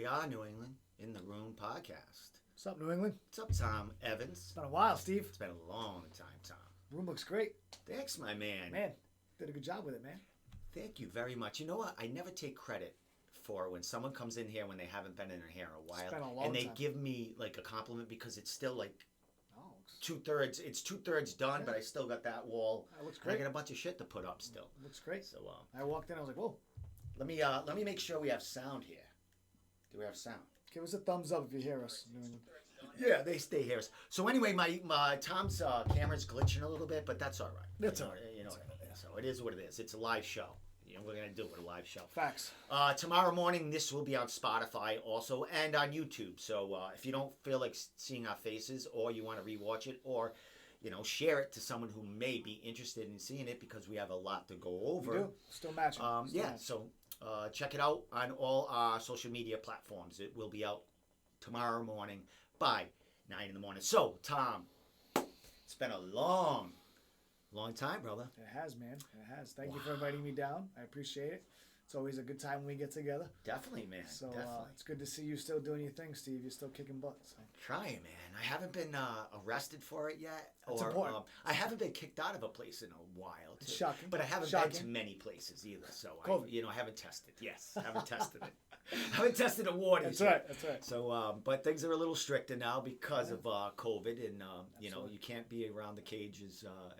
we are, New England in the Room podcast. What's up, New England? What's up, Tom Evans? It's been a while, Steve. It's been a long time, Tom. Room looks great. Thanks, my man. Man, did a good job with it, man. Thank you very much. You know what? I never take credit for when someone comes in here when they haven't been in here a while, It's been a long and they time. give me like a compliment because it's still like Oh, looks, 2/3. It's 2/3 done, Yeah. but I still got that wall. that looks And I great. got a bunch of shit to put up still. Looks great. So I walked in, I was like, whoa. let me make sure we have sound here. Do we have sound? Give us a thumbs up if you hear us, New England. Yeah, they stay here. So anyway, my Tom's camera's glitching a little bit, but that's all right. That's You know, all right. You know, That's all right, yeah. so it is what it is. It's a live show. You know, we're gonna do it a live show. Facts. Tomorrow morning, this will be on Spotify also and on YouTube. So if you don't feel like seeing our faces, or you want to rewatch it, or share it to someone who may be interested in seeing it, because we have a lot to go over. We do. Still matching. Still Yeah. matching. So check it out on all our social media platforms. It will be out tomorrow morning by 9 in the morning. So Tom, it's been a long time, brother. It has, man. It has. Thank you for inviting me down. I appreciate it. It's always a good time when we get together. Definitely, man. So Definitely. it's good to see you still doing your thing, Steve. You're still kicking butt. So. Trying, man. I haven't been arrested for it yet. That's or important. I haven't been kicked out of a place in a while. It's too. shocking. But I haven't been to Shocking. many places either. So COVID. I haven't tested. Yes, I haven't tested it. I haven't tested a water. That's right. That's right. So, but things are a little stricter now because of COVID, and Absolutely. you can't be around the cage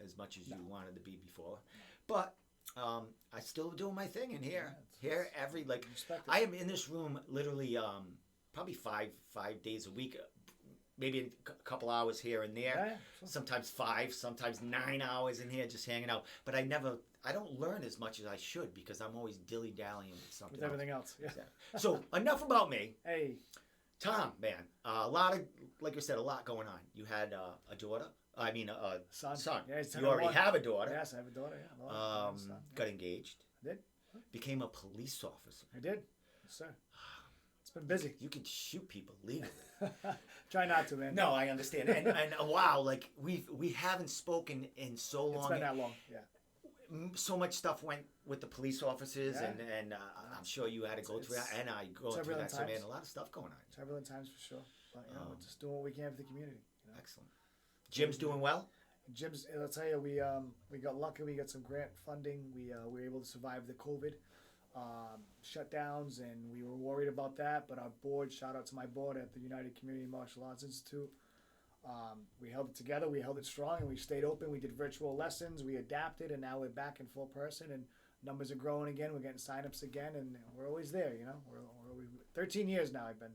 as much as you wanted to be before. But I still doing my thing in here. Here every Respect it. I am in this room literally probably five days a week, maybe a couple hours here and there. Yeah, sure. Sometimes 5, sometimes 9 hours in here just hanging out. But I don't learn as much as I should because I'm always dilly-dallying with something With everything else. Yeah. else. So enough about me. Hey. Tom, man, a lot of, like I said, a lot going on. You had a daughter. I mean, a Son. son. Yeah, he's You already 10-1. have a daughter. Yes, I have a daughter. Yeah. I have a son, yeah. Got engaged. I did. Became a police officer. I did. Yes, sir. It's been busy. You can shoot people legally. Try not to, man. No, I understand. And wow, like we haven't spoken in so long. It's been that long. Yeah. So much stuff went with the police officers, Yeah. and I'm sure you had to go through that, and I go through turbulent that. So man, times. a lot of stuff going on. Turbulent times for sure. But we're just doing what we can for the community. Excellent. Jim's doing well. Jim's. I'll tell you, we got lucky. We got some grant funding. We were able to survive the COVID shutdowns, and we were worried about that. But our board, shout out to my board at the United Community Martial Arts Institute. We held it together. We held it strong, and we stayed open. We did virtual lessons. We adapted, and now we're back in full person. And numbers are growing again. We're getting signups again, and we're always there. We're 13 years now. I've been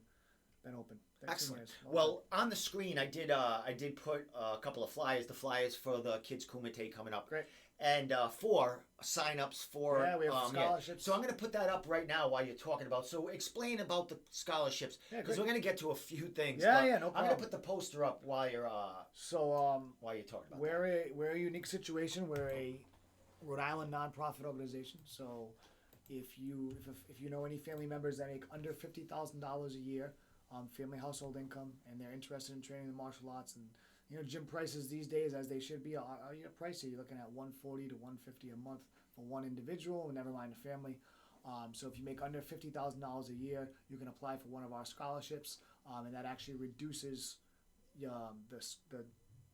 open. 13 Excellent. years. Well, on the screen, I did put a couple of flyers. The flyers for the kids Kumite coming up. Great. And 4 sign-ups for Yeah, we have scholarships. So I'm going to put that up right now while you're talking about. So explain about the scholarships, Yeah, because great. we're going to get to a few things. Yeah, but yeah, no I'm going problem. to put the poster up while you're So talking about we're a unique situation. We're a Rhode Island nonprofit organization. So if you know any family members that make under $50,000 a year, family household income, and they're interested in training the martial arts, and gym prices these days, as they should be, are pricey. You're looking at $140 to $150 a month for one individual, never mind a family. So if you make under $50,000 a year, you can apply for one of our scholarships, and that actually reduces the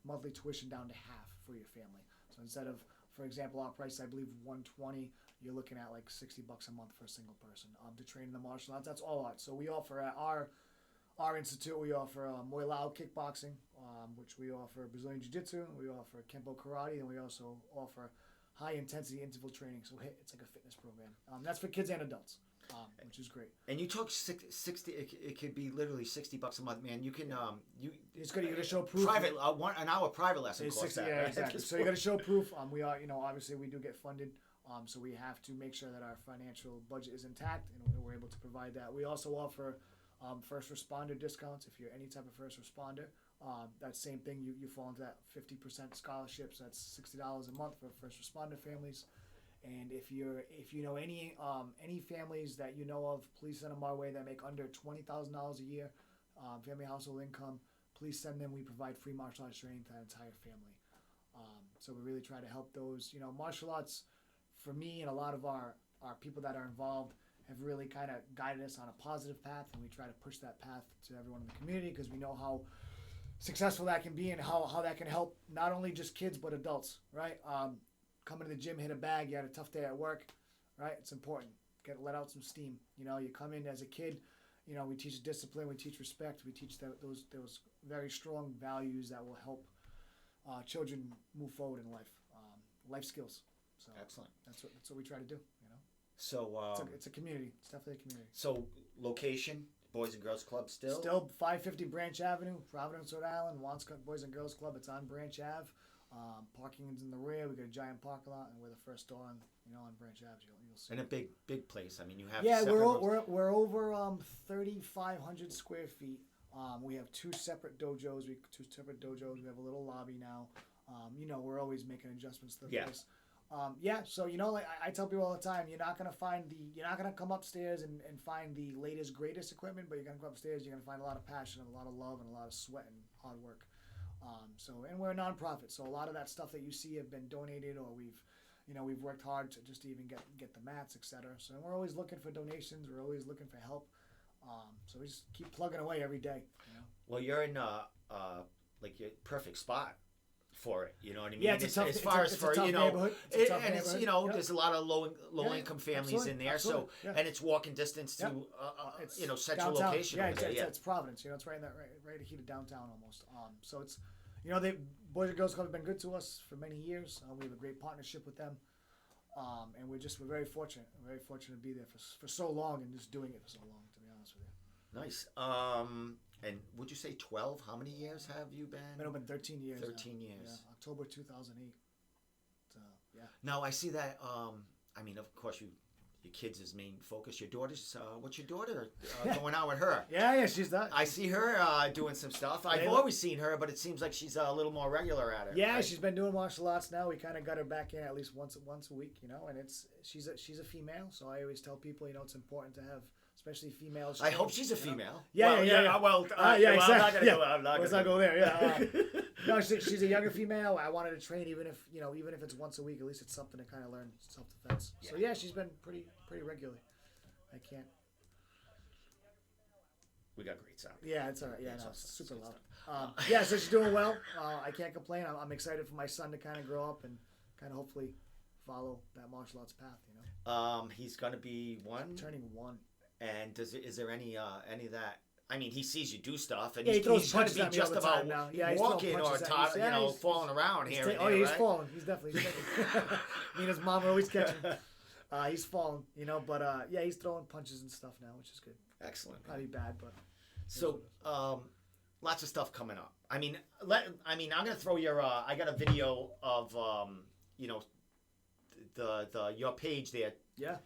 monthly tuition down to half for your family. So instead of, for example, our price, I believe $120, you're looking at like $60 a month for a single person to train in the martial arts. That's all arts. So we offer at our institute, we offer Muay Lao kickboxing, which we offer Brazilian Jiu-Jitsu, we offer Kempo karate, and we also offer high-intensity interval training. So it's like a fitness program. That's for kids and adults, which is great. And you talk 60. It could be literally $60 a month, man. You can It's good. You got to show proof. Private an hour private lesson It's costs 60, that. yeah, Right? exactly. So you got to show proof. We are, obviously we do get funded. So we have to make sure that our financial budget is intact, and we're able to provide that. We also offer first responder discounts. If you're any type of first responder, that same thing, you fall into that 50% scholarships. That's $60 a month for first responder families. And if you know any families that you know of, please send them our way that make under $20,000 a year, family household income. Please send them. We provide free martial arts training to that entire family. So we really try to help those. Martial arts, for me and a lot of our people that are involved, have really kind of guided us on a positive path, and we try to push that path to everyone in the community because we know how successful that can be and how that can help not only just kids but adults, right? Coming to the gym, hit a bag, you had a tough day at work, right? It's important. Let out some steam. You know, you come in as a kid, you know, we teach discipline, we teach respect, we teach those very strong values that will help children move forward in life, life skills. So Excellent. That's what we try to do. You know. So It's a community. It's definitely a community. So location, Boys and Girls Club still? Still 550 Branch Avenue, Providence, Rhode Island. Wanscott Boys and Girls Club. It's on Branch Ave. Parking is in the rear. We got a giant parking lot, and we're the first store on Branch Ave. You'll see. And a big place. I mean, you have we're over 3,500 square feet. We have two separate dojos. We have a little lobby now. We're always making adjustments to the place. So like I tell people all the time, you're not gonna come upstairs and find the latest greatest equipment, but you're gonna go upstairs, you're gonna find a lot of passion and a lot of love and a lot of sweat and hard work. And we're a nonprofit, so a lot of that stuff that you see have been donated, or we've worked hard to just even get the mats, etc. So we're always looking for donations, we're always looking for help. So we just keep plugging away every day. Well, you're in like your perfect spot for it. You know what I mean? Yeah, it's a tough neighborhood. There's a lot of low income families in there. Absolutely. So and it's walking distance to central downtown. location. It's Providence. It's right in that right heat of downtown almost. So it's they Boys and Girls Club have been good to us for many years. We have a great partnership with them, and we're very fortunate. We're very fortunate to be there for so long and just doing it for so long. To be honest with you. Nice. And would you say 12? How many years have you been? I've been 13 years. 13 years. Yeah, October 2008. So, yeah. Now I see that. I mean, of course, your kids' is main focus. Your daughter's. What's your daughter going out with her? Yeah, she's that. I see her doing some stuff. I've always seen her, but it seems like she's a little more regular at it. Yeah, right? She's been doing martial arts now. We kind of got her back in at least once a week, and she's a female. So I always tell people, it's important to have. Especially females. I hope she's a female. Yeah. Well, exactly. I'm not Let's not go there. Yeah. No, she's a younger female. I wanted to train even if it's once a week. At least it's something to kind of learn self-defense. Yeah. So yeah, she's been pretty regularly. I can't. We got great sound. Yeah, it's all right. Yeah, it's super loud. So she's doing well. I can't complain. I'm excited for my son to kind of grow up and kind of hopefully follow that martial arts path. He's gonna be one. Turning 1. And is there any of that? I mean, he sees you do stuff, and he he's going to punches be just about now. walking or falling around here. He's falling. He's definitely. Me and his mom are always catching. He's falling, but he's throwing punches and stuff now, which is good. Excellent. Probably bad, but. So, lots of stuff coming up. I mean, I'm going to throw your. I got a video of your page there. Yeah.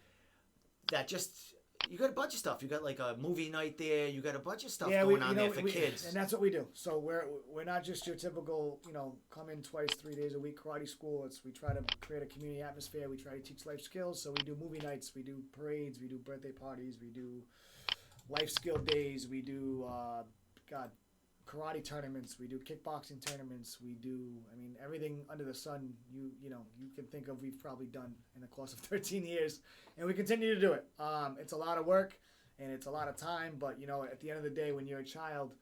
That just. You got a bunch of stuff. You got like a movie night there. You got a bunch of stuff going on there for kids. And that's what we do. So we're not just your typical, come in twice, 3 days a week karate school. We try to create a community atmosphere. We try to teach life skills. So we do movie nights. We do parades. We do birthday parties. We do life skill days. We do karate tournaments. We do kickboxing tournaments. We do, everything under the sun you can think of, we've probably done in the course of 13 years. And we continue to do it. It's a lot of work and it's a lot of time, but, at the end of the day, when you're a child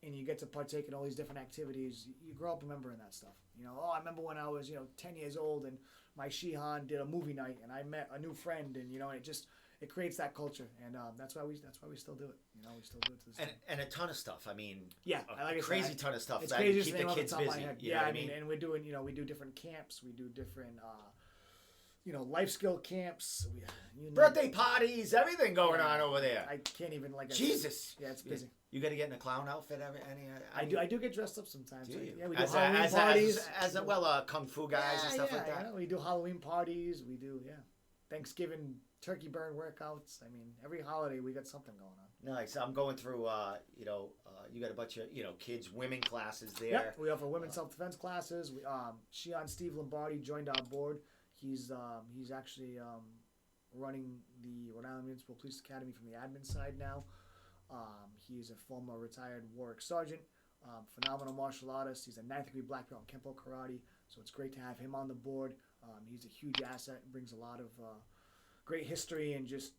and you get to partake in all these different activities, you grow up remembering that stuff. I remember when I was, 10 years old and my Shihan did a movie night and I met a new friend and, it creates that culture, and that's why we still do it. We still do it to this day. And a ton of stuff. I mean, like crazy ton of stuff it's that crazy keep the kids busy. And we're doing, we do different camps. We do different, life skill camps. Birthday parties, everything going on over there. I can't even Jesus. Yeah, it's busy. You got to get in a clown outfit. I do get dressed up sometimes. Do you? Yeah, we do Halloween parties. As kung fu guys and stuff like that. We do Halloween parties. We do Thanksgiving turkey burn workouts. Every holiday we got something going on. Nice. I'm going through, you got a bunch of, kids, women classes there. Yeah, we offer women's self-defense classes. Shion Steve Lombardi joined our board. He's actually running the Rhode Island Municipal Police Academy from the admin side now. He's a former retired Warwick Sergeant, phenomenal martial artist. He's a 9th degree black belt in Kempo Karate, so it's great to have him on the board. He's a huge asset, brings a lot of great history and just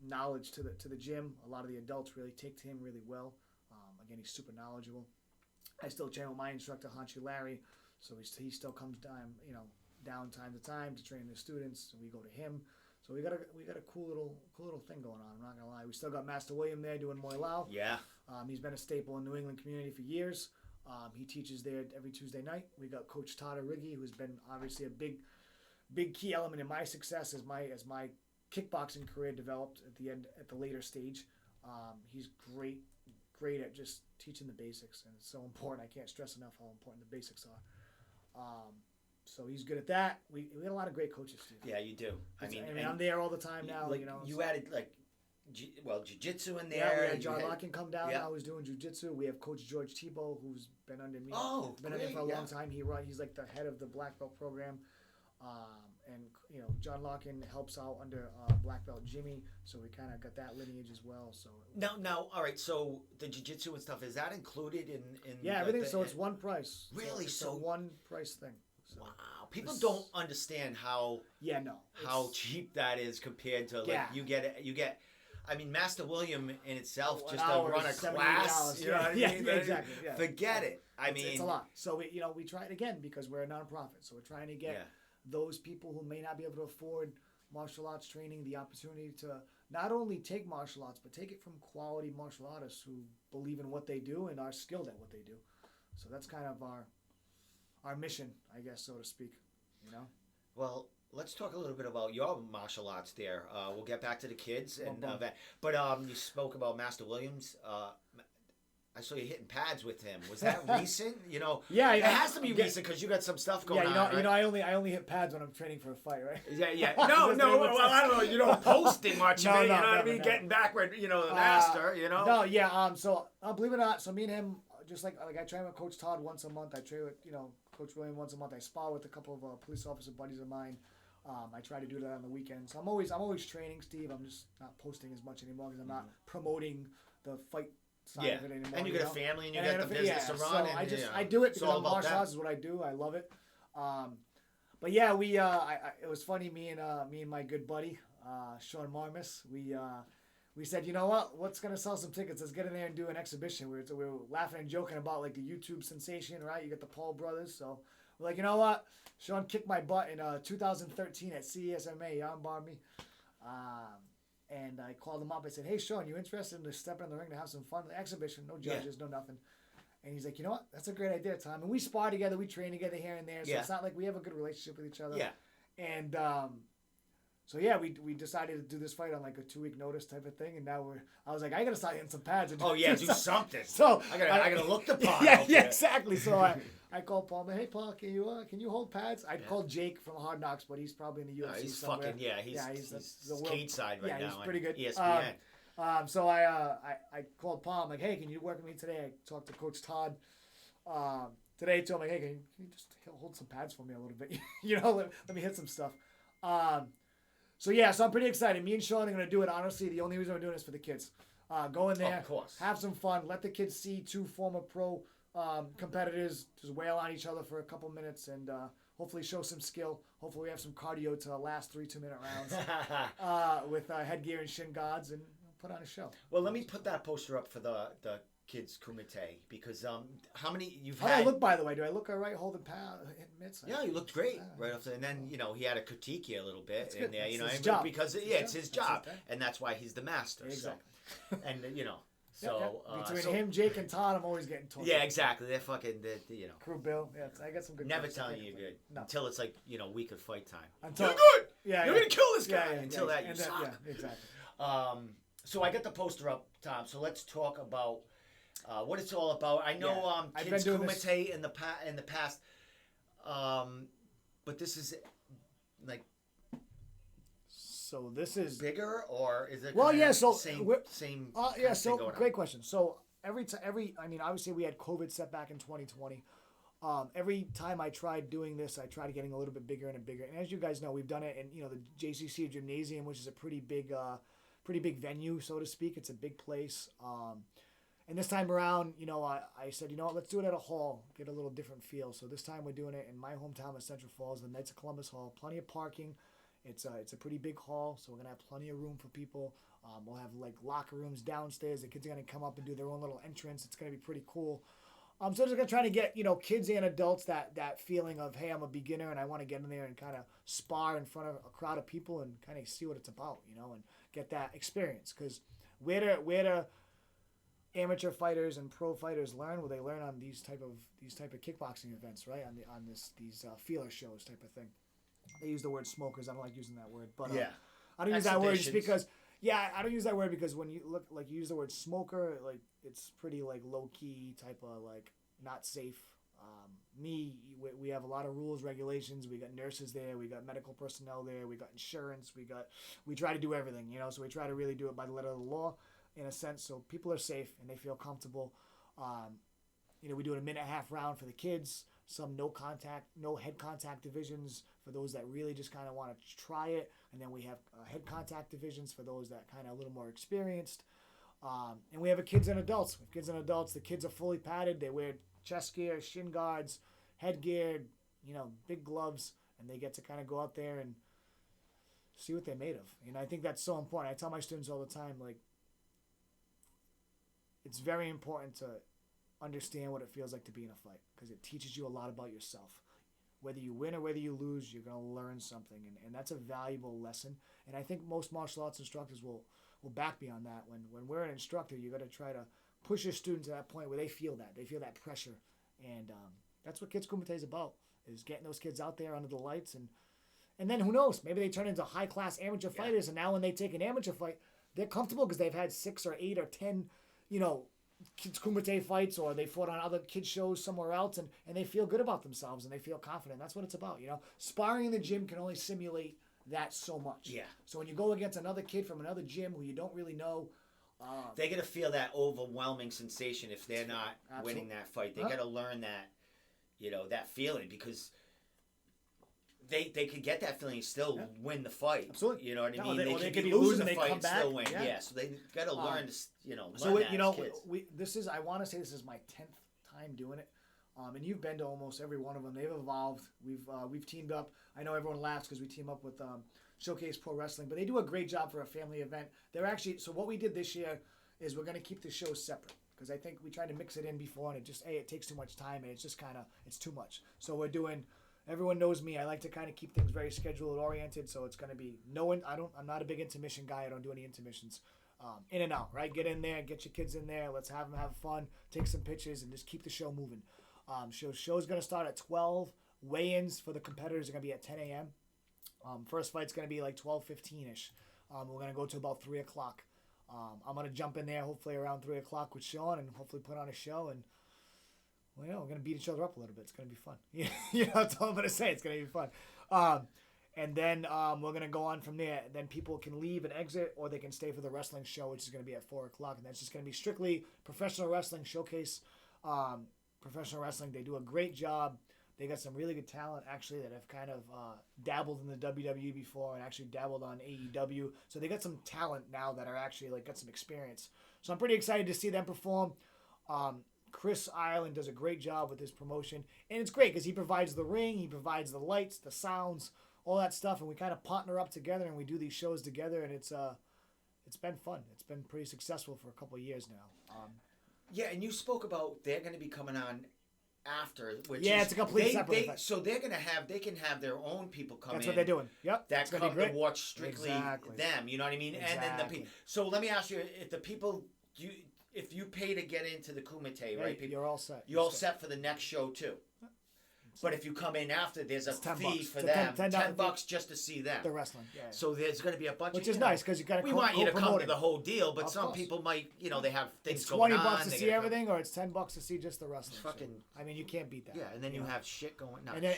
knowledge to the gym. A lot of the adults really take to him really well. Again, he's super knowledgeable. I still train with my instructor Hanchi Larry, so he still comes down time to time to train the students. And we go to him. So we got a cool little thing going on. I'm not gonna lie. We still got Master William there doing Muay Lao. Yeah. He's been a staple in New England community for years. He teaches there every Tuesday night. We got Coach Todd Riggi, who's been obviously a big key element in my success as my kickboxing career developed at the later stage. He's great at just teaching the basics, and it's so important. I can't stress enough how important the basics are. So he's good at that. We had a lot of great coaches, Steve. Yeah, you do. I mean, I'm there all the time now. You added jiu-jitsu in there. Yeah, we had John Larkin come down. Now he's doing jiu-jitsu. We have Coach George Tebow, who's been under me. Been under me for a long time. He's like the head of the black belt program. And John Larkin helps out under black belt Jimmy, so we kind of got that lineage as well. So now, all right. So the jiu-jitsu and stuff, is that included in? Yeah, everything. So it's one price. Really? So it's a one price thing. So wow, people don't understand how cheap that is compared to you get. I mean, Master William in itself just to run a class. You know what I mean? Yeah, exactly. Yeah. Forget it. It's a lot. So we try it again because we're a nonprofit. So we're trying to get those people who may not be able to afford martial arts training the opportunity to not only take martial arts but take it from quality martial artists who believe in what they do and are skilled at what they do. So that's kind of our mission, I guess, so to speak. Well, let's talk a little bit about your martial arts there. We'll get back to the kids and but you spoke about Master Williams. I saw you hitting pads with him. Was that recent? Yeah, it has to be recent because you got some stuff going on. Right? I only hit pads when I'm training for a fight, right? Yeah. No. Well, I don't know. You don't posting much of it. You know what I mean? Getting back with the master. No, yeah. So believe it or not, so me and him, just like I train with Coach Todd once a month. I train with Coach William once a month. I spar with a couple of police officer buddies of mine. I try to do that on the weekends. So I'm always training, Steve. I'm just not posting as much anymore because I'm not promoting the fight side of it anymore. And you got a family and you got the business to run. So I do it because martial arts is what I do. I love it. But yeah, it was funny. Me and my good buddy Sean Marmis, we said, you know what? What's gonna sell some tickets? Let's get in there and do an exhibition. We were laughing and joking about like the YouTube sensation, right? You got the Paul brothers, so we're like, you know what? Sean kicked my butt in 2013 at CESMA. He armbarred me. And I called him up. I said, hey, Sean, you interested in just stepping in the ring to have some fun? The exhibition, no judges, no nothing. And he's like, you know what? That's a great idea, Tom. And we spar together. We train together here and there. So it's not like we have a good relationship with each other. Yeah. And so, we decided to do this fight on like a 2-week notice type of thing. And now I was like, I got to start hitting some pads. And do something. So I got to look the part. Yeah, exactly. So I called Paul. Hey, Paul, can you hold pads? I called Jake from Hard Knocks, but he's probably in the UFC he's somewhere. He's cage side right now. He's pretty good. ESPN. So I called Paul. I'm like, hey, can you work with me today? I talked to Coach Todd today. Told him, like, hey, can you just hold some pads for me a little bit? Let me hit some stuff. So I'm pretty excited. Me and Sean are gonna do it. Honestly, the only reason we're doing this is for the kids. Go in there, of course, have some fun. Let the kids see 2 former pro competitors just wail on each other for a couple minutes and hopefully show some skill. Hopefully we have some cardio to last 3 2-minute rounds with headgear and shin guards and put on a show. Well, let me put that poster up for the kids Kumite because how many you've had? How do I look, by the way? Do I look all right holding hitting mitts? Yeah, you looked great right off. And then he had to critique you a little bit in there. It's his job. Because it's his job, and that's why he's the master. Exactly. So, and So between him, Jake, and Todd, I'm always getting told. Yeah, exactly. They're fucking, Crew Bill. Yeah, I got some good. Never telling you you're good until it's like week of fight time. Until you're good. Yeah, you're gonna kill this guy. Yeah, until that, you suck. Yeah, exactly. So I got the poster up, Tom. So let's talk about what it's all about. I know kids Kumite in the past, but this is like. So this is bigger, or is it? Same. So great question. So obviously we had COVID set back in 2020. Every time I tried doing this, I tried getting a little bit bigger and bigger. And as you guys know, we've done it in the JCC gymnasium, which is a pretty big venue, so to speak. It's a big place. And this time around, I said, let's do it at a hall, get a little different feel. So this time we're doing it in my hometown of Central Falls, the Knights of Columbus Hall. Plenty of parking. It's a pretty big hall, so we're gonna have plenty of room for people. We'll have like locker rooms downstairs. The kids are gonna come up and do their own little entrance. It's gonna be pretty cool. So just gonna try to get kids and adults that feeling of, hey, I'm a beginner and I want to get in there and kind of spar in front of a crowd of people and kind of see what it's about, and get that experience. Because where do amateur fighters and pro fighters learn? Well, they learn on these type of kickboxing events, right? On these feeler shows type of thing. They use the word smokers. I don't like using that word, but Yeah. I don't use that word just because. Yeah, I don't use that word because when you look like you use the word smoker, like it's pretty like low key type of like not safe. We have a lot of rules, regulations. We got nurses there, we got medical personnel there, we got insurance, we try to do everything, so we try to really do it by the letter of the law in a sense, so people are safe and they feel comfortable. We do a minute and a half round for the kids, some no head contact divisions for those that really just kind of want to try it, and then we have head contact divisions for those that kind of a little more experienced. And we have kids and adults. With kids and adults, the kids are fully padded. They wear chest gear, shin guards, headgear, big gloves, and they get to kind of go out there and see what they're made of. I think that's so important. I tell my students all the time, like, it's very important to understand what it feels like to be in a fight because it teaches you a lot about yourself. Whether you win or whether you lose, you're going to learn something, and that's a valuable lesson. And I think most martial arts instructors will back me on that. When we're an instructor, you got to try to push your students to that point where they feel that pressure, and that's what Kids Kumite is about, is getting those kids out there under the lights, and then who knows, maybe they turn into high class amateur fighters, and now when they take an amateur fight, they're comfortable because they've had 6 or 8 or 10, Kids Kumite fights, or they fought on other kids shows somewhere else, and they feel good about themselves and they feel confident. That's what it's about. Sparring in the gym can only simulate that so much. Yeah. So when you go against another kid from another gym who you don't really know, they're gonna feel that overwhelming sensation if they're not winning that fight. They gotta learn that, that feeling, because they could get that feeling and still win the fight. Absolutely. You know what I mean? They could could be be losing losing, the they fight come and still back. win. Yeah. So they gotta learn to, learn So that as kids. I want to say this is my 10th time doing it. And you've been to almost every one of them. They've evolved. We've teamed up. I know everyone laughs because we team up with Showcase Pro Wrestling, but they do a great job for a family event. So what we did this year is we're going to keep the shows separate, because I think we tried to mix it in before and it takes too much time, and it's just it's too much. So we're doing, everyone knows me, I like to kind of keep things very scheduled oriented, so it's going to be I'm not a big intermission guy. I don't do any intermissions. In and out, right? Get in there, get your kids in there. Let's have them have fun, take some pictures, and just keep the show moving. Show's going to start at 12. Weigh-ins for the competitors are going to be at 10 a.m. First fight's going to be like 12:15ish. We're going to go to about 3 o'clock. I'm going to jump in there hopefully around 3 o'clock with Sean and hopefully put on a show. And, we're going to beat each other up a little bit. It's going to be fun. That's all I'm going to say. It's going to be fun. And then we're going to go on from there. Then people can leave and exit, or they can stay for the wrestling show, which is going to be at 4 o'clock. And that's just going to be strictly professional wrestling showcase. Professional wrestling, they do a great job. They got some really good talent, actually, that have kind of dabbled in the WWE before and actually dabbled on AEW. So they got some talent now that are actually got some experience. So I'm pretty excited to see them perform. Chris Ireland does a great job with his promotion. And it's great because he provides the ring, he provides the lights, the sounds, all that stuff. And we kind of partner up together and we do these shows together. And it's been fun. It's been pretty successful for a couple of years now. Yeah, and you spoke about they're going to be coming on after, which it's a complete separate event. So they can have their own people come in. That's what they're doing. Yep. That come to watch strictly Exactly. them. You know what I mean? Exactly. And then the people. So let me ask you: if the people if you pay to get into the Kumite, right? People, you're all set. You're all set for the next show too. But if you come in after, there's a fee for It's them. $10 just to see them. The wrestling. Yeah. So there's going to be a bunch Which of is nice because you got to. We want you to come to the whole deal, but some people might, they have things it's going on. $20 to see everything, or it's $10 to see just the wrestling. Fucking. I mean, you can't beat that. Yeah, and then you have shit going. And then,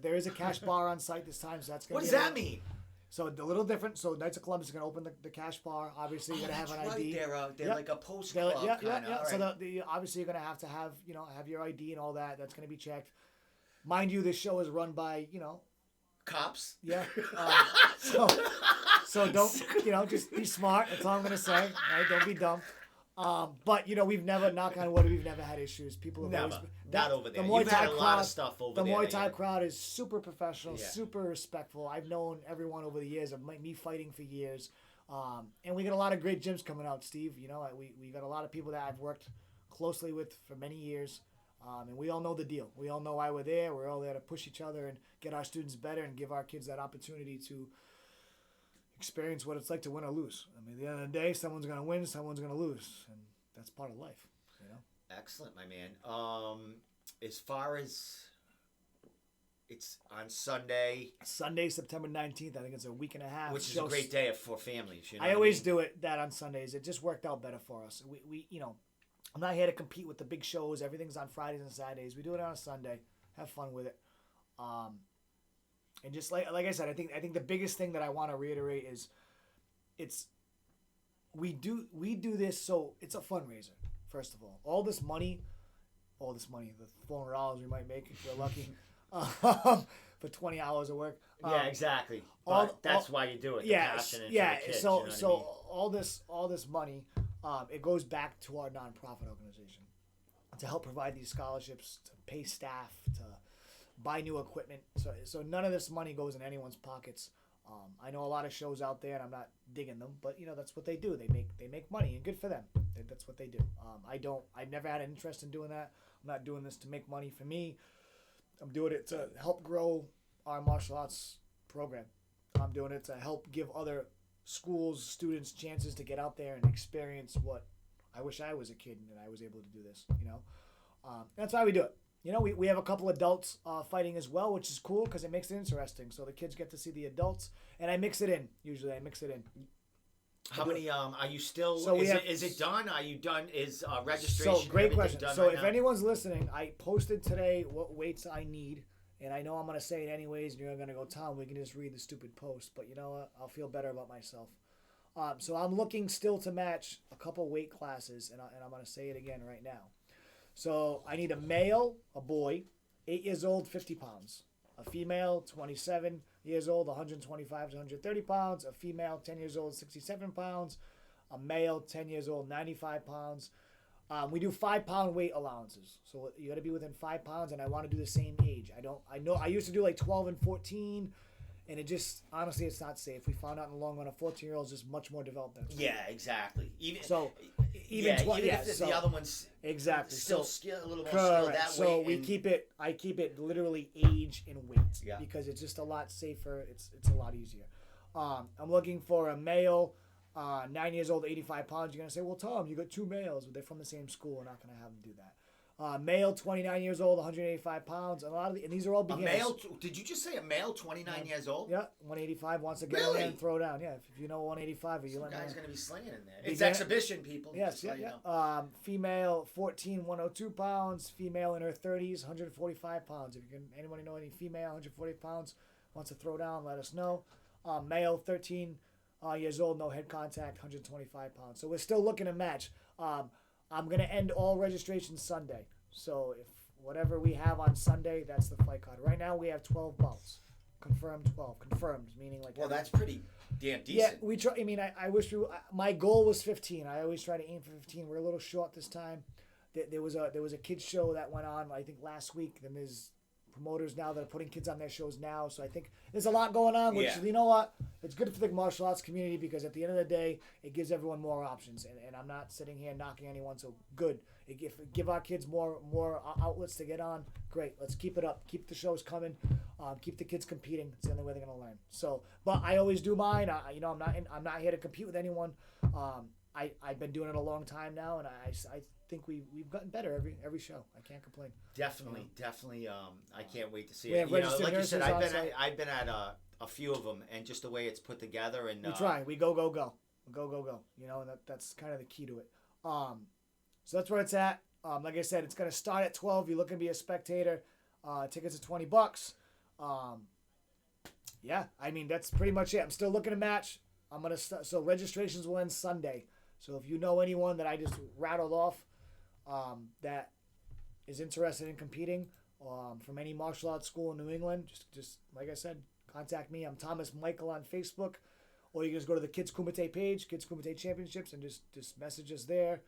there is a cash bar on site this time, so that's going to. What does that mean? So a little different. So Knights of Columbus is going to open the cash bar. Obviously, you're going to have an ID. They're like a post club kind of. Yeah. So obviously you're going to have have your ID and all that. That's going to be checked. Mind you, this show is run by cops. Yeah. So don't just be smart. That's all I'm going to say. Right? Don't be dumb. But we've never, knock on wood, we've never had issues. People have Never. always Not over there. The Muay You've Thai had a lot crowd, of stuff over the there. Muay Thai crowd is super professional, Yeah. super respectful. I've known everyone over the years of me fighting for years, and we got a lot of great gyms coming out, Steve. We got a lot of people that I've worked closely with for many years, and we all know the deal. We all know why we're there. We're all there to push each other and get our students better and give our kids that opportunity to experience what it's like to win or lose. I mean, at the end of the day, someone's going to win, someone's going to lose, and that's part of life. Excellent, my man. As far as it's on Sunday, September 19th. I think it's a week and a half. which is a great day for families. I always do it that on Sundays. It just worked out better for us. We I'm not here to compete with the big shows. Everything's on Fridays and Saturdays. We do it on a Sunday. Have fun with it. And just like I said, I think the biggest thing that I want to reiterate is we do this, so it's a fundraiser. First of all this money, the $400 we might make if we're lucky, for 20 hours of work. Yeah, exactly. But that's why you do it. The passion and for the kids, So you know what I mean? all this money, it goes back to our nonprofit organization to help provide these scholarships, to pay staff, to buy new equipment. So none of this money goes in anyone's pockets. I know a lot of shows out there, and I'm not digging them, but that's what they do. They make money, and good for them. That's what they do. I never had an interest in doing that. I'm not doing this to make money for me. I'm doing it to help grow our martial arts program. I'm doing it to help give other schools, students chances to get out there and experience what I wish I was a kid and I was able to do this. That's why we do it. We have a couple adults fighting as well, which is cool because it makes it interesting. So the kids get to see the adults, and I mix it in. Usually, I mix it in. How many are you still? So is it done? Are you done? Is registration? So great question. Done So right if now? anyone's listening, I posted today what weights I need, and I know I'm gonna say it anyways, and you're gonna go, Tom, we can just read the stupid post, but you know what? I'll feel better about myself. So I'm looking still to match a couple weight classes, and I'm gonna say it again right now. So I need a male, a boy, 8 years old, 50 pounds. A female, 27 years old, 125 to 130 pounds. A female, 10 years old, 67 pounds. A male, 10 years old, 95 pounds. We do 5-pound weight allowances. So you got to be within 5 pounds, and I want to do the same age. I used to do like 12 and 14, and it just, honestly, it's not safe. We found out in the long run, a 14-year-old is just much more developed than a 12. Yeah, exactly. Even if the other one's exactly still so, a little more correct. skilled that so way. I keep it literally age and weight because it's just a lot safer. It's a lot easier. I'm looking for a male, 9 years old, 85 pounds. You're gonna say, well, Tom, you got 2 males, but they're from the same school. We're not gonna have them do that. Male, 29 years old, 185 pounds. And these are all beginners. A male? Did you just say a male, 29 years old? Yeah, 185 wants to get in there and throw down. Yeah, if you know 185, you let me know. Guy's gonna be slinging in there. It's exhibition, people. Yes, yeah. Female, 14, 102 pounds. Female in her 30s, 145 pounds. If you can, anybody know any female, 140 pounds, wants to throw down, let us know. Male, 13 years old, no head contact, 125 pounds. So we're still looking to match. I'm going to end all registrations Sunday. So if whatever we have on Sunday, that's the fight card. Right now we have 12 bouts. Confirmed 12. Confirmed, meaning like... Well, that's pretty damn decent. Yeah, we try. I mean, I wish my goal was 15. I always try to aim for 15. We're a little short this time. There was a kids show that went on, I think, last week. Then there's promoters now that are putting kids on their shows now. So I think there's a lot going on, which, you know what? It's good for the martial arts community because at the end of the day, it gives everyone more options. And I'm not sitting here knocking anyone, so good. Give our kids more outlets to get on. Great. Let's keep it up. Keep the shows coming. Keep the kids competing. It's the only way they're gonna learn. So, but I always do mine. I'm not here to compete with anyone. I've been doing it a long time now, and I think we've gotten better every show. I can't complain. Definitely. I can't wait to see We it. have registered like you said, nurses I've been at a few of them, and just the way it's put together, and we try. We go. And that's kind of the key to it. So that's where it's at. Like I said, it's gonna start at 12. You're looking to be a spectator. Tickets are $20. Yeah, I mean that's pretty much it. I'm still looking to match. I'm gonna so registrations will end Sunday. So if you know anyone that I just rattled off that is interested in competing from any martial arts school in New England, just like I said, contact me. I'm Thomas Michael on Facebook, or you can just go to the Kids Kumite page, Kids Kumite Championships, and just message us there.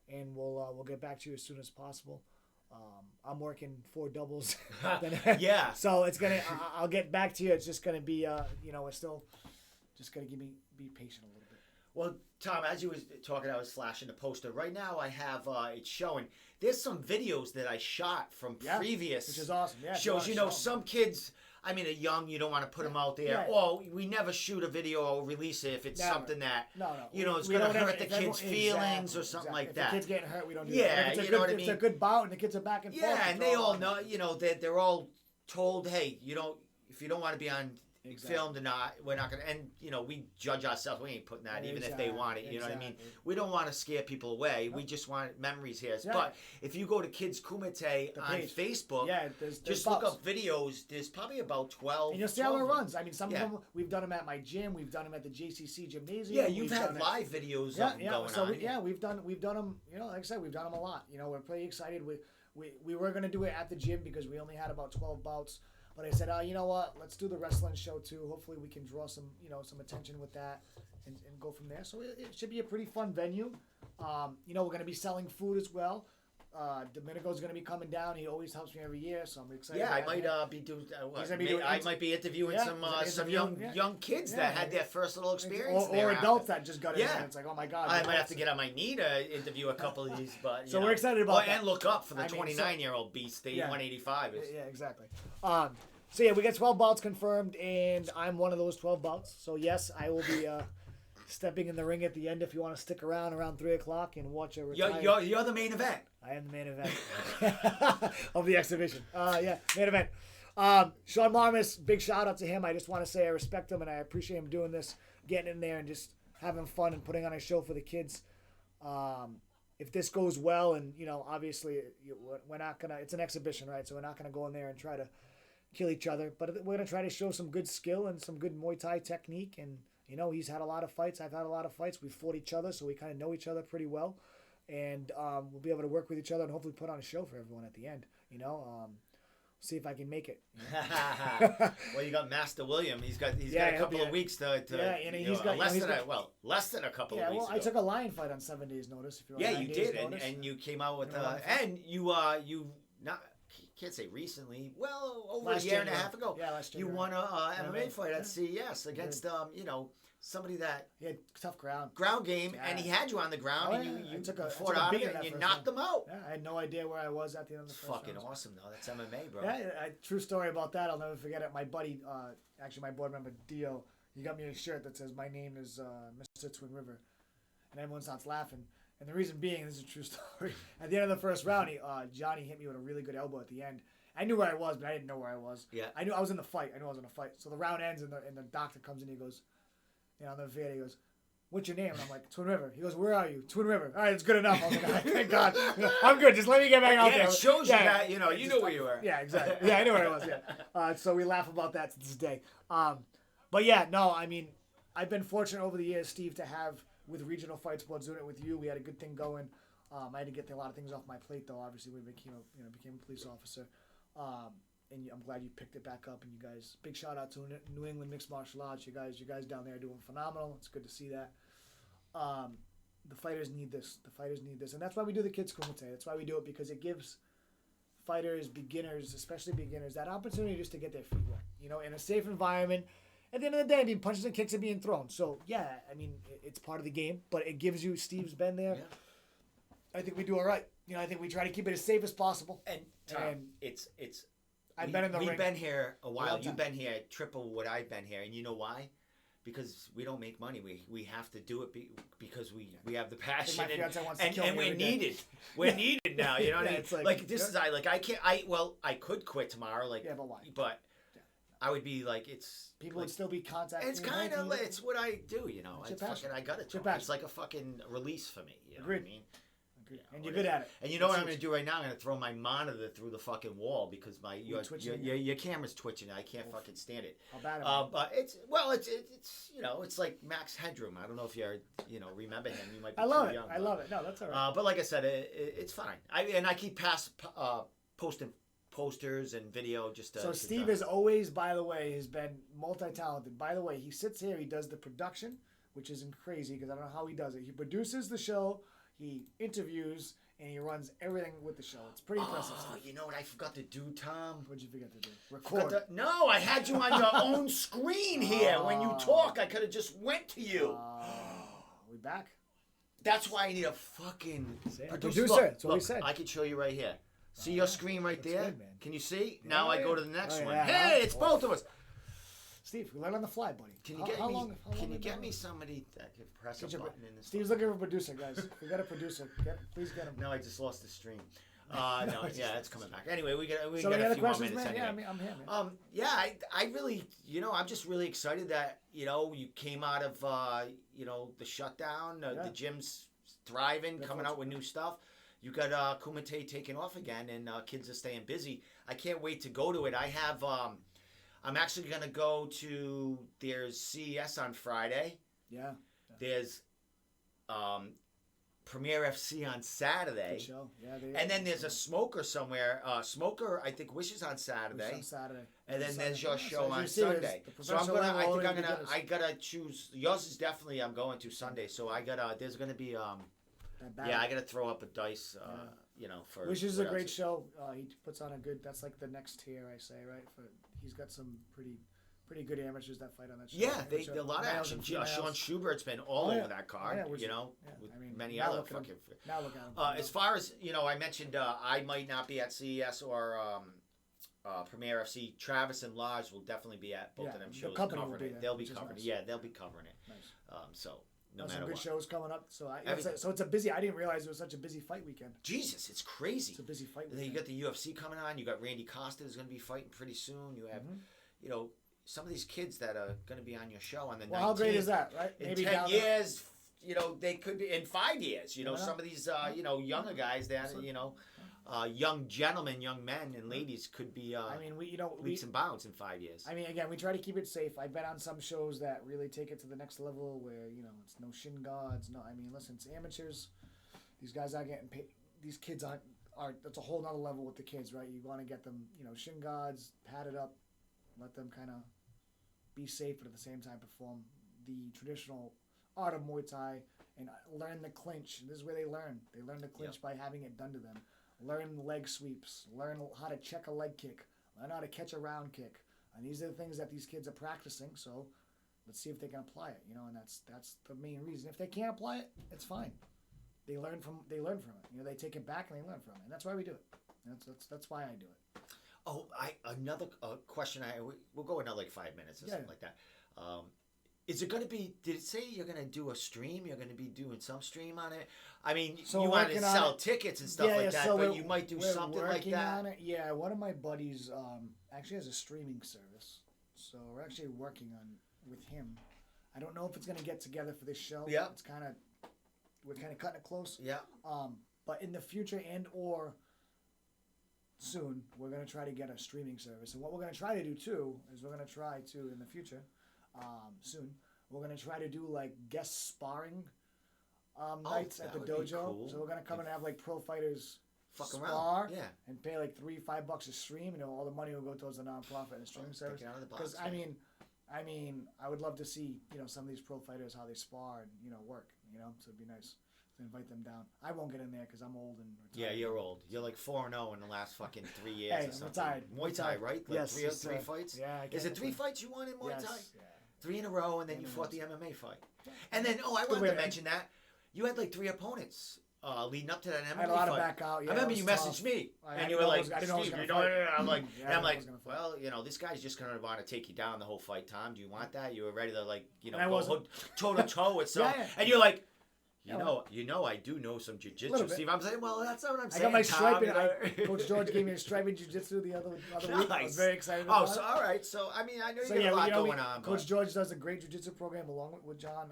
and we'll get back to you as soon as possible. I'm working 4 doubles. Yeah. So it's gonna. I'll get back to you. It's just gonna be. We're still just gonna be patient a little bit. Well, Tom, as you was talking, I was flashing the poster. Right now, I have it's showing. There's some videos that I shot from previous which is awesome. Yeah, shows. Some kids. I mean, are young. You don't want to put them out there. Yeah. Or we never shoot a video or release it if it's something that it's we going to don't hurt the kids' feelings or something like that. If the kid's getting hurt, we don't do that. If it's what I mean. It's a good bout and the kids are back and forth. Yeah, and they all know. They're all told, hey, if you don't want to be on. Filmed or not, we're not gonna, and we judge ourselves. We ain't putting that, even if they want it. You know what I mean? We don't want to scare people away. We just want memories here. Yeah. But if you go to Kids Kumite on Facebook, there's just look up videos. There's probably about 12. And you'll see how it runs. I mean, some of them we've done them at my gym. We've done them at the JCC gymnasium. Yeah, you've had live videos of them going on. We've done them. Like I said, we've done them a lot. We're pretty excited. We were gonna do it at the gym because we only had about 12 bouts. But I said, you know what? Let's do the wrestling show too. Hopefully, we can draw some attention with that, and go from there. So it should be a pretty fun venue. We're going to be selling food as well. Domenico's going to be coming down. He always helps me every year, so I'm excited. Yeah, I might be doing. I might be interviewing some young kids that had their first little experience or adults that just got in. And it's like, oh my god! I might have to get on my knee to interview a couple of these, but so we're excited about that. And look up for the 29-year-old beast. The 185 is. Yeah, exactly. So we got 12 bouts confirmed, and I'm one of those 12 bouts. So yes, I will be stepping in the ring at the end if you want to stick around 3:00 and watch a retire. You're the main event. I am the main event of the exhibition. Main event. Sean Marmus, big shout out to him. I just want to say I respect him and I appreciate him doing this, getting in there and just having fun and putting on a show for the kids. If this goes well, and obviously we're not gonna. It's an exhibition, right? So we're not gonna go in there and try to kill each other, but we're going to try to show some good skill and some good Muay Thai technique. And he's had a lot of fights, I've had a lot of fights, we've fought each other, so we kind of know each other pretty well, and we'll be able to work with each other and hopefully put on a show for everyone at the end. See if I can make it. Well, you got Master William. He's got a couple of weeks to and he's got less than a couple of weeks. Well, I took a lion fight on 7 days' notice. If you're you did, and you came out with and you not. Can't say recently. Well, over a year and a half ago, last year, you won a MMA fight at CES against somebody that he had tough ground game, and he had you on the ground, and you fought out of it, and you knocked them out. Yeah, I had no idea where I was at the end of the first fucking round. Awesome, though. That's MMA, bro. Yeah, true story about that. I'll never forget it. My buddy, actually my board member Dio, he got me a shirt that says, "My name is Mr. Twin River," and everyone starts laughing. And the reason being, this is a true story. At the end of the first round, Johnny hit me with a really good elbow at the end. I knew where I was, but I didn't know where I was. Yeah. I knew I was in the fight. So the round ends, and the doctor comes in. He goes, on the video, he goes, "What's your name?" And I'm like, "Twin River." He goes, "Where are you?" "Twin River." "All right, it's good enough." I was like, "Thank God, I'm good. Just let me get back out there." It shows you that you knew where you were. Yeah, exactly. Yeah, I knew where I was. Yeah. So we laugh about that to this day. But yeah, no, I mean, I've been fortunate over the years, Steve, to have with Regional Fight Sports doing it with you. We had a good thing going. I had to get a lot of things off my plate, though. Obviously, we became a police officer. And I'm glad you picked it back up. And you guys, big shout out to New England Mixed Martial Arts. You guys down there are doing phenomenal. It's good to see that. The fighters need this. And that's why we do the Kids Kumite. That's why we do it, because it gives fighters, beginners, especially beginners, that opportunity just to get their feet wet. In a safe environment. At the end of the day, I mean, punches and kicks are being thrown. So, yeah, I mean, it's part of the game. But it gives you, Steve's been there. Yeah. I think we do all right. I think we try to keep it as safe as possible. And Tom, it's. I've been in the ring. We've been here a while. You've been here triple what I've been here, and you know why? Because we don't make money. We have to do it because we have the passion, and we're needed. We're needed now. You know what I mean? It's like this is I can't. I could quit tomorrow. But why? But I would be like people would still be contacting. It's kind of it's what I do. I got it. It's like a fucking release for me. You know what I mean? And you're good at it. And you know what I'm going to do right now? I'm going to throw my monitor through the fucking wall because your camera's twitching. I can't fucking stand it. How bad am I? But it's like Max Headroom. I don't know if you remember him. You might be too young. I love it. No, that's all right. But like I said, it's fine. I keep posting posters and video just to. So Steve is always, by the way, has been multi-talented. By the way, he sits here. He does the production, which isn't crazy because I don't know how he does it. He produces the show. He interviews and he runs everything with the show. It's pretty impressive. Oh, Stuff. you know what I forgot to do, Tom? What'd you forget to do? Forgot Record. no, I had you on your own screen here. When you talk, I could have just went to you. We back? That's why I need a fucking Producer. Look, That's what we said. I can show you right here. See your screen right there? good, man. Can you see? Now I go to the next one. yeah. Hey, it's both of us. Steve, we learn on the fly, buddy. Can you How get me somebody that can press a button in this? Steve's looking for a producer, guys. We got a producer. Please get him. No, I just lost the stream. No, yeah, it's coming back. Anyway, we got So a any other few more questions, minutes man? anyway. Yeah, I'm here, man. Yeah, I really, I'm just really excited that, you came out of, the shutdown, the gym's thriving, coming out with new stuff. You got Kumite taking off again, and kids are staying busy. I can't wait to go to it. I have, I'm actually going to go to, there's CES on Friday. Yeah. There's Premier FC on Saturday. Good show. Yeah, And then there's a Smoker somewhere. Smoker, I think, Wishes on Saturday. On Saturday. And then there's your show so on see, Sunday. the So I'm professional gonna. level I think already I gotta choose. Yours is definitely I'm going to Sunday. So I gotta. There's gonna be I gotta throw up a dice. For Which is a what great else. show. He puts on a good. That's like the next tier, I say, right? He's got some pretty good amateurs that fight on that show. Yeah, a lot of Males action. and Sean females. with been all Oh, yeah. over that card. Oh, yeah, With I mean, many now other look at him. fucking. Now look at him. As far as I mentioned, I might not be at CES or Premier FC. Travis and Lodge will definitely be at both of them the shows. company will Covering be it. there, They'll be which is covering it. nice. Yeah, they'll be covering it. Nice. So no Some matter good what. shows coming up. So Everything. it's a busy. I didn't realize it was such a busy fight weekend. Jesus, it's crazy. It's a busy fight And then weekend. you got the UFC coming on. You got Randy Costa is going to be fighting pretty soon. You have, some of these kids that are going to be on your show on the 19th. Well, how great is that, right? In 10 years, they could be in 5 years. Some of these, younger guys that, young gentlemen, young men and ladies could be. I mean, leaps and bounds in 5 years. I mean, again, we try to keep it safe. I've been on some shows that really take it to the next level, where it's no shin guards. No, I mean, listen, it's amateurs. These guys aren't getting paid. These kids aren't. That's a whole nother level with the kids, right? You want to get them, shin guards, padded up, let them kind of be safe, but at the same time perform the traditional art of Muay Thai and learn the clinch. This is where they learn. They learn the clinch by having it done to them. Learn leg sweeps. Learn how to check a leg kick. Learn how to catch a round kick. And these are the things that these kids are practicing. So let's see if they can apply it. And that's the main reason. If they can't apply it, it's fine. They learn from it. They take it back and they learn from it. And that's why we do it. That's why I do it. Oh, another question. We'll go another 5 minutes or something like that. Is it going to be? Did it say you're going to do a stream? You're going to be doing some stream on it. I mean, so you want to sell tickets and stuff like that, but you might do something like that. On it. Yeah, one of my buddies actually has a streaming service, so we're actually working on with him. I don't know if it's going to get together for this show. Yeah, we're kind of cutting it close. Yeah. But in the future and or soon, we're going to try to get a streaming service. And what we're going to try to do, too, is we're going to try to, in the future, soon, we're going to try to do, like, guest sparring nights at the dojo. Cool. So we're going to come and have, like, pro fighters spar and pay, like, $3-5 a stream. All the money will go towards the nonprofit and the streaming service. Because, I mean, I would love to see, some of these pro fighters, how they spar and, work, so it'd be nice. Invite them down. I won't get in there because I'm old and retired. Yeah, you're old. You're like 4-0 in the last fucking 3 years hey, or something. Retired. Muay Thai, right? Like yes. three fights? Yeah. Is it 3 fights you won in Muay Thai? Yes. Yeah. 3 in a row, and then you fought the MMA fight. And then, I wanted to mention that. You had like 3 opponents leading up to that MMA fight. I had a lot of back out. Yeah, I remember you messaged me, and you were like, Steve, I'm like, and I'm like, well, this guy's just going to want to take you down the whole fight, Tom. Do you want that? You were ready to, like, go toe-to-toe with some, and you're like, I do know some jiu-jitsu, Steve. I'm saying, well, that's not what I'm saying. I got my striping. Coach George gave me a striping jiu-jitsu the other week. I was very excited about it. All right. So, I mean, I know you got a lot going on. Coach George does a great jiu-jitsu program along with John.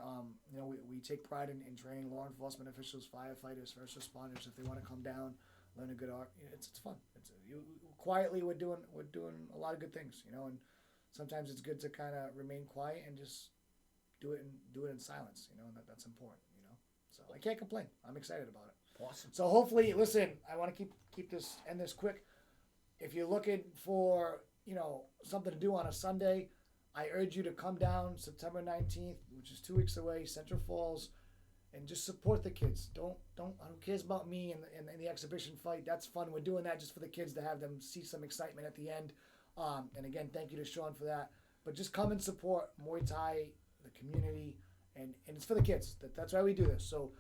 We take pride in training law enforcement officials, firefighters, first responders. If they want to come down, learn a good art, it's fun. Quietly, we're doing a lot of good things, and sometimes it's good to kind of remain quiet and just do it in silence, and that's important. So I can't complain. I'm excited about it. Awesome. So hopefully, listen, I want to end this quick. If you're looking for, something to do on a Sunday, I urge you to come down September 19th, which is 2 weeks away, Central Falls. and just support the kids. I don't cares about me and the exhibition fight. That's fun. We're doing that just for the kids to have them see some excitement at the end. And again, thank you to Sean for that. But just come and support Muay Thai, the community, and it's for the kids. That's why we do this. So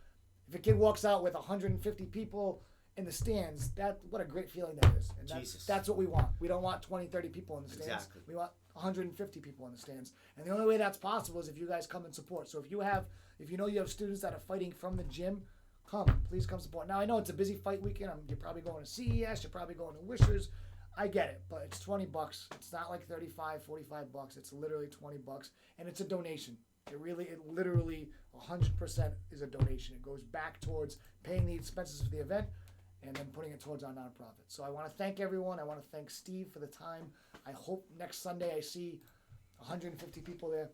if a kid walks out with 150 people in the stands, what a great feeling that is. And that's what we want. We don't want 20, 30 people in the stands. Exactly. We want 150 people in the stands. And the only way that's possible is if you guys come and support. So if you know you have students that are fighting from the gym, please come support. Now I know it's a busy fight weekend. You're probably going to CES, you're probably going to Wishers. I get it, but it's $20. It's not like $35, $45. It's literally $20, and it's a donation. It literally 100% is a donation. It goes back towards paying the expenses for the event and then putting it towards our nonprofit. So I want to thank everyone. I want to thank Steve for the time. I hope next Sunday I see 150 people there,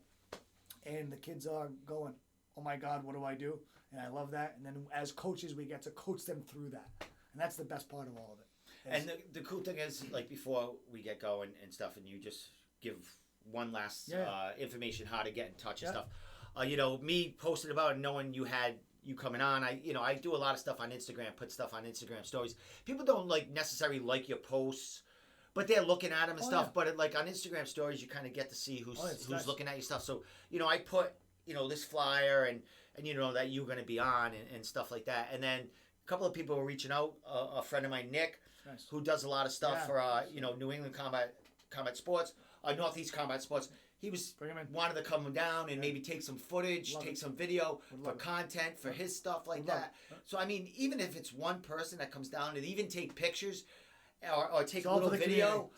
and the kids are going, oh my God, what do I do? And I love that. And then as coaches, we get to coach them through that. And that's the best part of all of it. And the cool thing is, like, before we get going and stuff, and you just give one last information how to get in touch and stuff. Me posting about it, knowing you coming on. I do a lot of stuff on Instagram, put stuff on Instagram stories. People don't necessarily like your posts, but they're looking at them and stuff. Yeah. But on Instagram stories, you kind of get to see who's looking at your stuff. So I put this flyer and that you're going to be on and stuff like that. And then a couple of people were reaching out. A friend of mine, Nick. Nice. Who does a lot of stuff for New England combat sports, Northeast combat sports. He wanted to come down and maybe take some footage, take some video for content for his stuff like that. So even if it's one person that comes down and even take pictures or take a little video,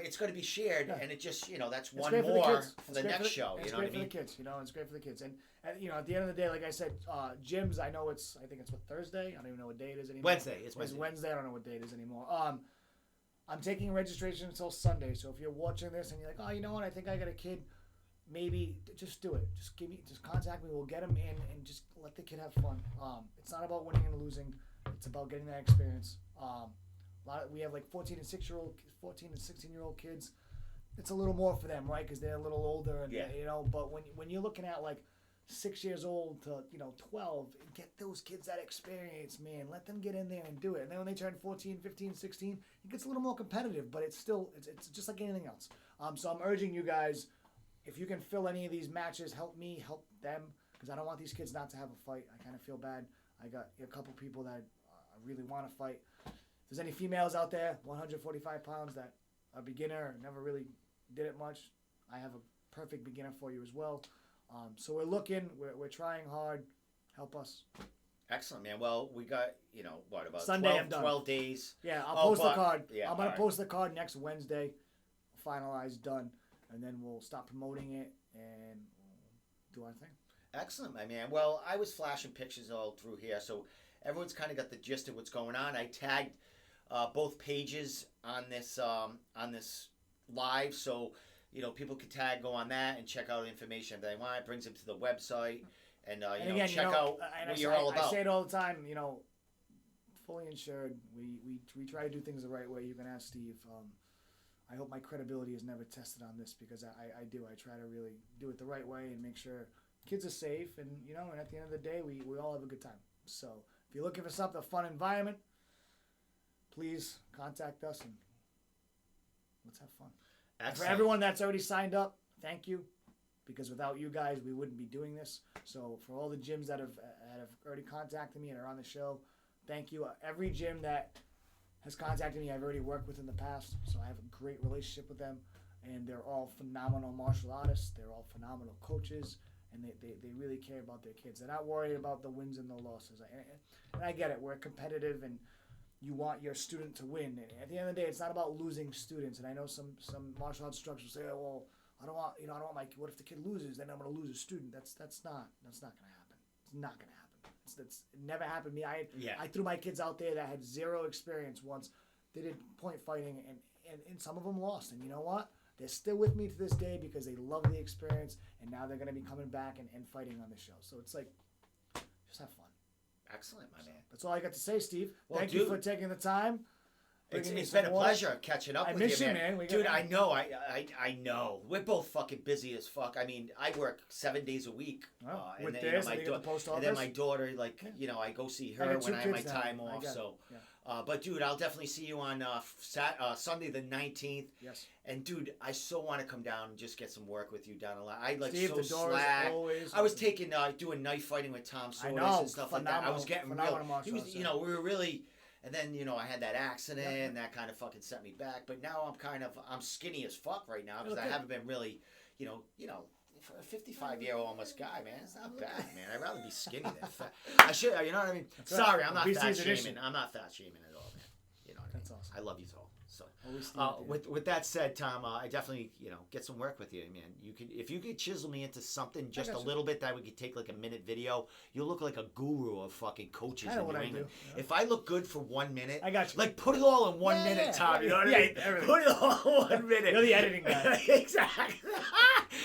it's going to be shared, and it just that's one more for the next show. It's great for the kids. It's great for the kids. And at the end of the day, like I said, gyms. I think it's Thursday. I don't even know what day it is anymore. Wednesday. It's Wednesday. I don't know what day it is anymore. I'm taking registration until Sunday. So if you're watching this and you're like, oh, you know what? I think I got a kid. Maybe just do it. Just contact me. We'll get him in and just let the kid have fun. It's not about winning and losing. It's about getting that experience. We have 14 and 16-year-old kids. It's a little more for them, right? Because they're a little older, and But when you're looking at 6 years old to 12, get those kids that experience, man. Let them get in there and do it. And then when they turn 14, 15, 16, it gets a little more competitive. But it's just like anything else. So I'm urging you guys, if you can fill any of these matches, help me, help them, because I don't want these kids not to have a fight. I kind of feel bad. I got a couple people that I really want to fight. If there's any females out there, 145 pounds, that a beginner, never really did it much, I have a perfect beginner for you as well. So we're looking, we're trying hard. Help us. Excellent, man. Well, we got, about Sunday, 12 days. Yeah, I'll post the card. Yeah, I'm going to post the card next Wednesday, finalized, done, and then we'll stop promoting it and do our thing. Excellent, my man. Well, I was flashing pictures all through here, so everyone's kind of got the gist of what's going on. I tagged both pages on this live, so people can go on that and check out information if they want. It brings them to the website and again, check out what you're all about. I say it all the time, fully insured. We try to do things the right way. You can ask Steve. I hope my credibility is never tested on this, because I do. I try to really do it the right way and make sure kids are safe, and and at the end of the day, we all have a good time. So if you're looking for something, a fun environment, please contact us and let's have fun. Excellent. For everyone that's already signed up, thank you, because without you guys, we wouldn't be doing this. So for all the gyms that have already contacted me and are on the show, thank you. Every gym that has contacted me, I've already worked with in the past, so I have a great relationship with them, and they're all phenomenal martial artists. They're all phenomenal coaches, and they really care about their kids. They're not worried about the wins and the losses. And I get it. We're competitive, and you want your student to win. And at the end of the day, it's not about losing students. And I know some martial arts instructors say, "Oh, well, I don't want my. What if the kid loses? Then I'm going to lose a student." That's not going to happen. It's not going to happen. It never happened to me. I threw my kids out there that had zero experience once. They did point fighting, and some of them lost. And you know what? They're still with me to this day because they love the experience, and now they're going to be coming back and fighting on the show. So it's just have fun. Excellent, my man. That's all I got to say, Steve. Well, Thank you for taking the time. bringing me It's some been a water. pleasure catching up I with miss you, you, man. man. We Dude, gotta- I know. I know. We're both fucking busy as fuck. I mean, I work 7 days a week. Well, And with then, this, my and you get the post and then office. my daughter, like, Yeah. I go see I her got two when I have my kids now. time I off. got it. So, Yeah. but dude, I'll definitely see you on Sunday the 19th. Yes. And dude, I so want to come down and just get some work with you down the line. I like Steve, so the door slack. is always I was open. taking doing knife fighting with Tom Sawyer know, and stuff like that. I was getting phenomenal real. martial He was, arts, you know, we were really. And then I had that accident, Yeah. and that kind of fucking set me back. But now I'm skinny as fuck right now because I Okay. haven't been really, for a 55-year-old almost guy, man, it's not bad, man. I'd rather be skinny than fat. I should, you know what I mean? That's Sorry, right. I'm not Obesity fat is an issue. shaming. I'm not fat shaming at all, man. You know what I mean? That's awesome. I love you all. So. Always Steve, dude. With that said, Tom, I definitely get some work with you, man. If you could chisel me into something just a got you. little bit that we could take like a minute video, you'll look like a guru of fucking coaches Kinda in what New I England. do, If I look good for 1 minute, I got you. like put it all in 1 minute, Yeah, Tom. You know what yeah, I mean? everything. Put it all in 1 minute. You're the editing guy. Exactly.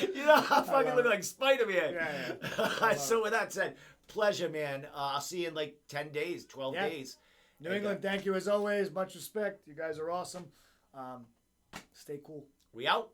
You know, I fucking look it. like Spider-Man. Yeah. So with that said, pleasure, man. I'll see you in like 10 days, 12 Yeah. days. New England, thank you as always. Much respect. You guys are awesome. Stay cool. We out.